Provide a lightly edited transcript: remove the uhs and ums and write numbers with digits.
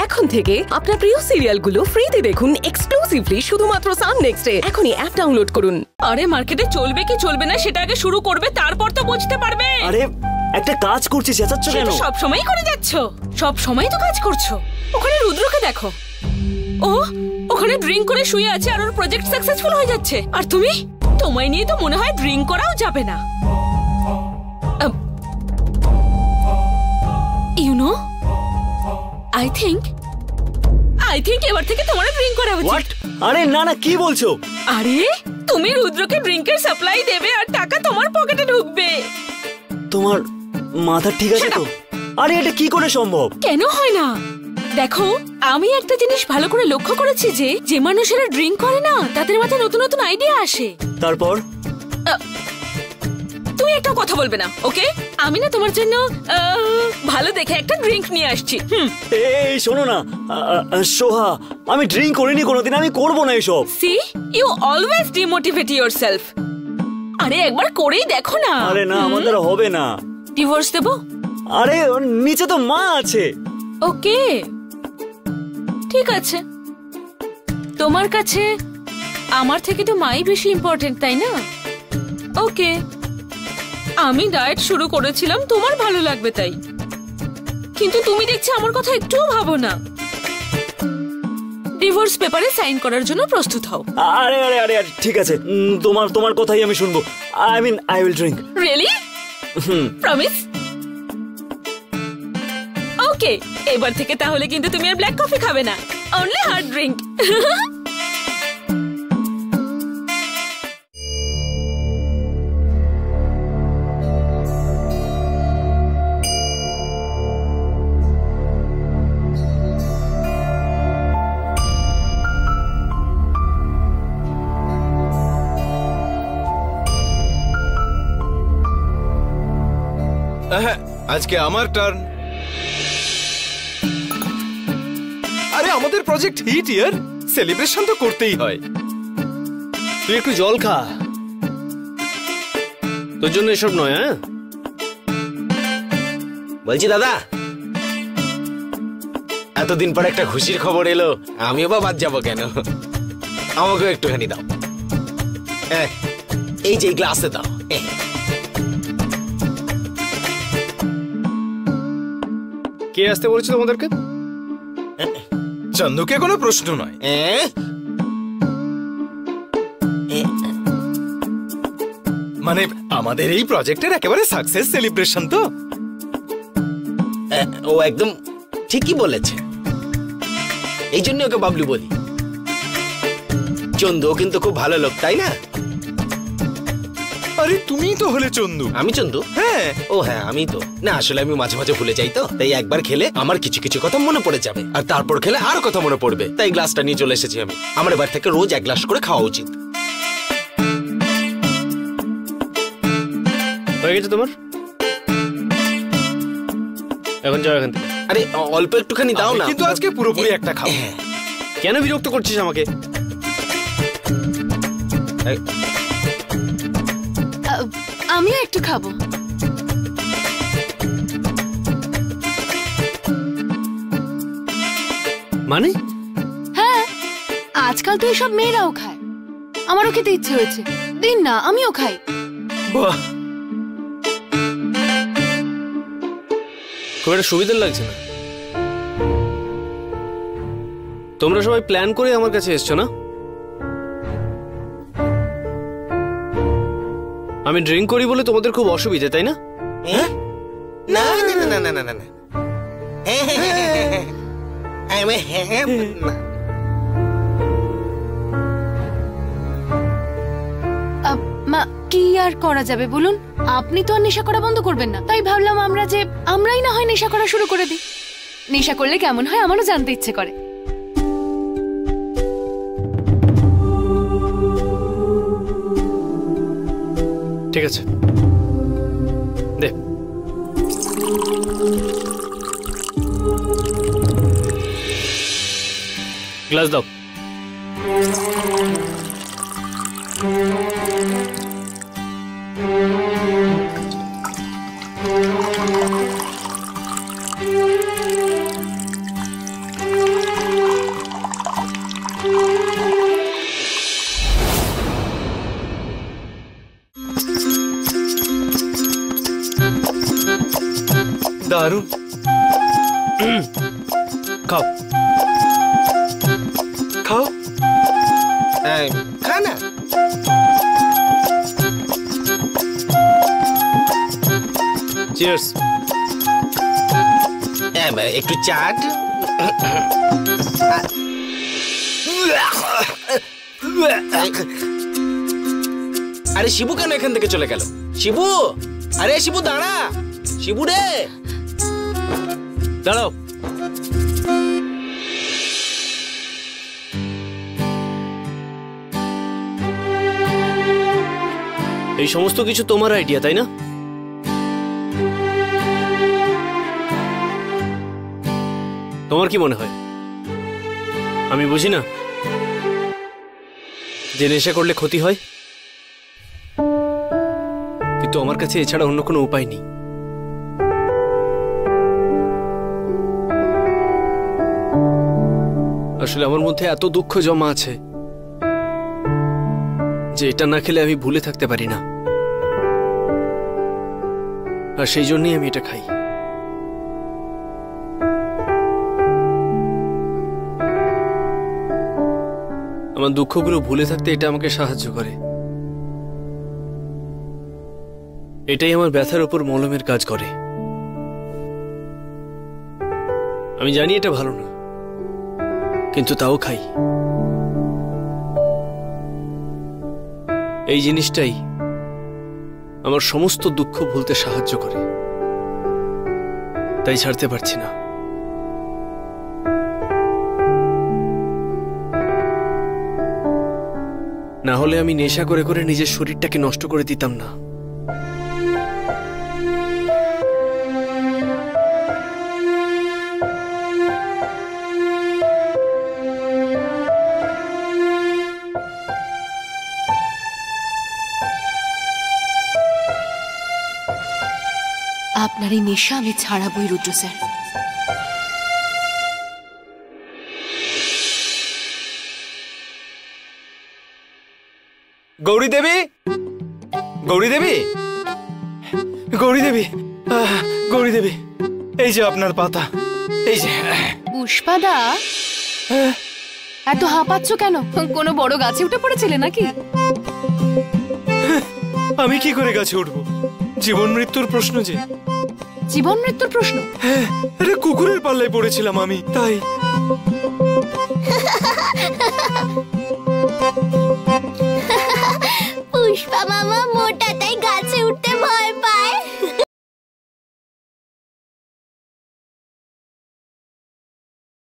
এখন থেকে আপনার প্রিয় সিরিয়ালগুলো ফ্রিতে দেখুন এক্সক্লুসিভলি শুধুমাত্র সান নেক্সটে। এখনই অ্যাপ ডাউনলোড করুন। আরে মার্কেটে চলবে কি চলবে না সেটা আগে শুরু করবে, তারপর তো বুঝতে পারবে। আরে একটা কাজ করছি, চেঁচাচ্ছ কেন? সব সময় করে যাচ্ছ, সব সময় তো কাজ করছো। ওখানে রুদ্রকে দেখো, ও ওখানে ড্রিঙ্ক করে শুয়ে আছে আর ওর প্রজেক্ট সাকসেসফুল হয়ে যাচ্ছে, আর তুমি, তোমায় নিয়ে তো মনে হয় ড্রিঙ্ক করাও যাবে না। ইউ নো, I think এবার থেকে তোমার ড্রিঙ্ক করা উচিত। আরে না না, কি বলছো? আরে তুমি রুদ্রকে ড্রিঙ্কের সাপ্লাই দেবে আর টাকা তোমার পকেটে ঢুকবে। তোমার মাথা ঠিক আছে তো? আরে এটা কি করে সম্ভব? কেন হয় না? দেখো, আমি একটা জিনিস ভালো করে লক্ষ্য করেছি যে মানুষেরা ড্রিঙ্ক করে না তাদের মাথায় নতুন নতুন আইডিয়া আসে। তারপর তুমি একটা কথা বলবে না, ওকে? আমি না তোমার জন্য ভালো দেখে একটা ড্রিঙ্ক নিয়ে আসছি। এই শোনো না সোহা, আমি ড্রিঙ্ক করিনি কোনোদিন, আমি করব না এসব। See, you always demotivate yourself. আরে একবার করেই দেখো না। আরে না, আমাদের হবে না। ডিভোর্স দেব? আরে নিচে তো মা আছে। ওকে ঠিক আছে, তোমার কাছে আমার থেকে তো মাই বেশি ইম্পর্টেন্ট, তাই না? ওকে, আমি ডায়েট শুরু করেছিলাম তোমার ভালো লাগবে তাই, কিন্তু তুমি দেখছি আমার কথা একটুও ভাবো না। ডিভোর্স পেপারে সাইন করার জন্য প্রস্তুত হও। আরে আরে আরে ঠিক আছে, তোমার কথাই আমি শুনবো। I mean I will drink. Really? Promise? Okay, এবার থেকে তাহলে কিন্তু তুমি আর ব্ল্যাক কফি খাবে না, অনলি হার্ড ড্রিঙ্ক। আজকে আমার টার্ন। আরে আমাদের প্রজেক্ট হিট ইয়ার, সেলিব্রেশন তো করতেই হয়। তুই একটু জল খা, তোর জন্য এসব নয়। হ্যাঁ বলছি দাদা, এতদিন পর একটা খুশির খবর এলো, আমিও বা বাদ যাবো কেন? আমাকেও একটুখানি দাও। এই যে গ্লাসে দাও। কে আসতে বলেছে তোমাদেরকে? চন্দুকে কোনো প্রশ্ন নয়। মানে আমাদের এই প্রজেক্টের একেবারে সাকসেস সেলিব্রেশন তো। ও একদম ঠিকই বলেছে, এই জন্য ওকে বাবলু বলি। চন্দু কিন্তু খুব ভালো লোক, তাই না? আরে তুমি তো হলে চন্দু। আমি চন্দু? হ্যাঁ। ও হ্যাঁ, আমি তো না, আসলে আমি মাঝে মাঝে ভুলে যাই তো, তাই একবার খেলে আমার কিছু কিছু কথা মনে পড়ে যাবে, আর তারপর খেলে আরো কথা মনে পড়বে, তাই গ্লাসটা নিয়ে চলে এসেছি আমি। আমার এবার থেকে রোজ এক গ্লাস করে খাওয়া উচিত। হয়ে গেছে তোমার? এখন যাও এখান থেকে। আরে অল্প একটুখানি দাও না। কিন্তু আজকে পুরোপুরি একটা খাও। কেন বিরক্ত করছিস আমাকে? আমিও একটু খাবো। মানে? হ্যাঁ, আজকাল তো এসব মেয়েরাও খায়, আমারও খেতে ইচ্ছে হয়েছে, দিন না আমিও খাই। বাহ, খুব একটা সুবিধা লাগছে না। তোমরা সবাই প্ল্যান করে আমার কাছে এসছো না? আমি ড্রিঙ্ক করি বলে তোমাদের খুব অসুবিধা, তাই না? না না না না না না না, মা কি আর করা যাবে বলুন? আপনি তো আর নেশা করা বন্ধ করবেন না, তাই ভাবলাম আমরাই না হয় নেশা করা শুরু করে দিই। নেশা করলে কেমন হয় আমারও জানতে ইচ্ছে করে। ঠিক আছে, দে। গ্লাস দাও। দারুণ। খাও। খাও। খা না। চিয়ার্স। একটু চাট। আরে শিবু কেন এখান থেকে চলে গেল? শিবু, আরে শিবু দাঁড়া। শিবু রে, দাঁড়াও। এই সমস্ত কিছু তোমার আইডিয়া, তাই না? তোমার কি মনে হয় আমি বুঝি না যে নেশা করলে ক্ষতি হয়? কিন্তু আমার কাছে এছাড়া অন্য কোনো উপায় নেই। আসলে আমার মধ্যে এত দুঃখ জমা আছে যে এটা না খেলে আমি ভুলে থাকতে পারি না, আর সেই জন্যই আমি এটা খাই। আমার দুঃখগুলো ভুলে থাকতে এটা আমাকে সাহায্য করে। এটাই আমার ব্যথার উপর মলমের কাজ করে। আমি জানি এটা ভালো না, কিন্তু তাও খাই। এই জিনিসটাই আমার সমস্ত দুঃখ ভুলতে সাহায্য করে, তাই ছাড়তে পারছি না। না হলে আমি নেশা করে করে নিজের শরীরটাকে নষ্ট করে দিতাম না। আপনার এই নেশা আমি ছাড়াবই রুদ্র স্যার। গৌরী দেবী, গৌরী দেবী, গৌরী দেবী, গৌরী দেবী, এই যে আপনার পাতা, এই যে। পুষ্পাদা, এত হাঁপাচ্ছ কেন? কোনো বড় গাছে উঠে পড়েছিলে নাকি? আমি কি করে গাছে উঠবো? জীবন মৃত্যুর প্রশ্ন যে। জীবন মৃত্যুর প্রশ্ন? হ্যাঁ, আরে কুকুরের পাল্লায় পড়েছিলাম আমি, তাই। পুষ্পা মামা মোটাটাই